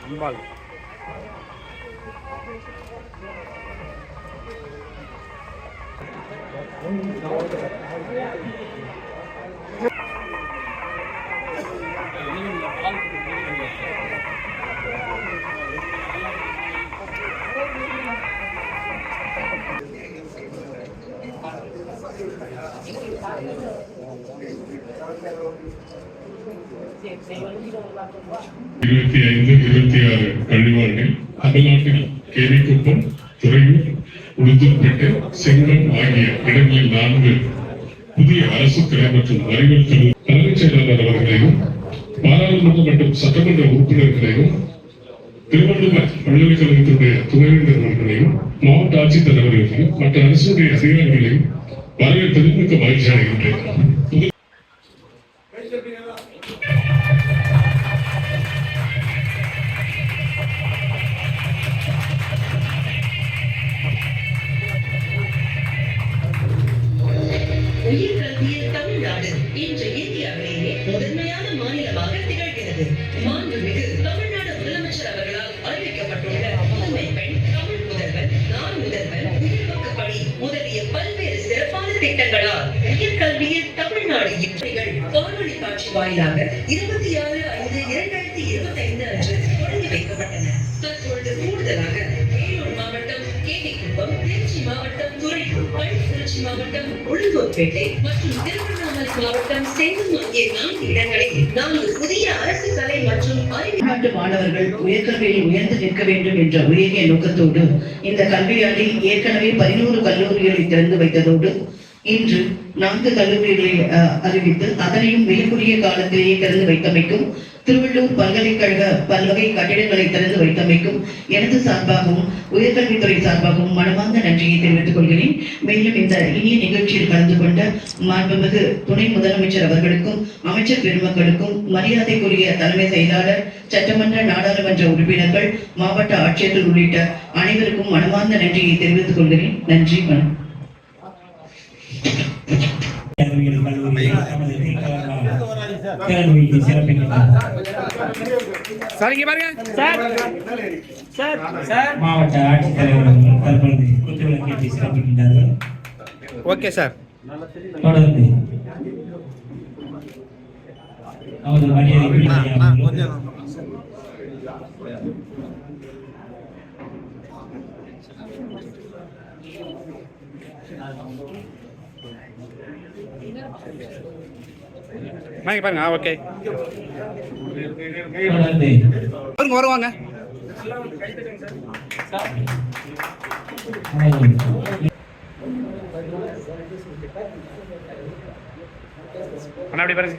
அம்பாள் இருபத்தி 26 கல்விவார்கள் தமிழ்நாட்டில் கேலிக்குப்பம், துறையூர், உளுந்தூர்பேட்டை, செங்கம் ஆகிய இடங்களில் 4 புதிய அரசு கலை மற்றும் அறிவியல் கல்லூரி தலைமைச் செயலாளர் அவர்களையும் பாராளுமன்ற மற்றும் சட்டமன்ற உறுப்பினர்களையும் திருவள்ளுவர் பல்கலைக்கழகத்தினுடைய துணைவேந்தர் அவர்களையும் மாவட்ட ஆட்சித்தலைவர்களையும் மற்ற அரசுடைய அதிகாரிகளையும் வரவேற்பதில் மிக்க மகிழ்ச்சி அடைகின்றேன். உயர்கல்வியில் தமிழ்நாடு இன்று இந்தியாவிலேயே முதன்மையான மாநிலமாக திகழ்கிறது. மாண்புமிகு தமிழ்நாடு முதலமைச்சர் அவர்களால் அறிவிக்கப்பட்டுள்ள புதுமை பெண், தமிழ் முதல்வன், நான் முதல்வன், உயர்வாக்கு பணி முதலிய பல்வேறு சிறப்பான திட்டங்களால் உயர்கல்வியில் தமிழ்நாடு இன்றைகள் காணொலி காட்சி வாயிலாக 26/5/2025 அன்று தொடங்கி வைக்கப்பட்டன. தற்பொழுது கூடுதலாக வேலூர் மாவட்டம் கேலிக்குப்பம், திருச்சி மாவட்டம் துறையூர், திருச்சி மாவட்டம் உளுந்தூர்பேட்டை மற்றும் திருவண்ணாமலை மாவட்டம் சேலம் ஆகிய 4 இடங்களில் 4 புதிய அரசு கலை மற்றும் அறிவியல் மாணவர்கள் உயர்கல்வியில் உயர்ந்து நிற்க வேண்டும் என்ற உயரிய நோக்கத்தோடு இந்த கல்வியாண்டில் ஏற்கனவே 11 கல்லூரிகளை திறந்து வைத்ததோடு இன்று 4 கல்லூரிகளை அறிவித்து அதனையும் மிக குறுகிய காலத்திலேயே திறந்து வைத்தமைக்கும் திருவள்ளூர் பல்கலைக்கழக பல்வகை கட்டிடங்களை திறந்து வைத்தமைக்கும் எனது சார்பாகவும் உயர்கல்வித்துறை சார்பாகவும் மனமார்ந்த நன்றியை தெரிவித்துக் கொள்கிறேன். மேலும் இந்த இனிய நிகழ்ச்சியில் கலந்து கொண்ட மாண்புமிகு துணை முதலமைச்சர் அவர்களுக்கும் அமைச்சர் பெருமக்களுக்கும் மரியாதைக்குரிய தலைமை செயலாளர், சட்டமன்ற நாடாளுமன்ற உறுப்பினர்கள், மாவட்ட ஆட்சியர்கள் உள்ளிட்ட அனைவருக்கும் மனமார்ந்த நன்றியை தெரிவித்துக் கொள்கிறேன். நன்றி, வணக்கம். மாவட்ட ஆட்சித்தலைவர் தற்பொழுது குத்துவிளக்கேற்றி சிறப்பிக்கின்றார்கள். Okay sir. தொடர்ந்து நமது மரியாதை பாருங்க. ஓகே வருவாங்க. அண்ணா அப்படி பாருங்க.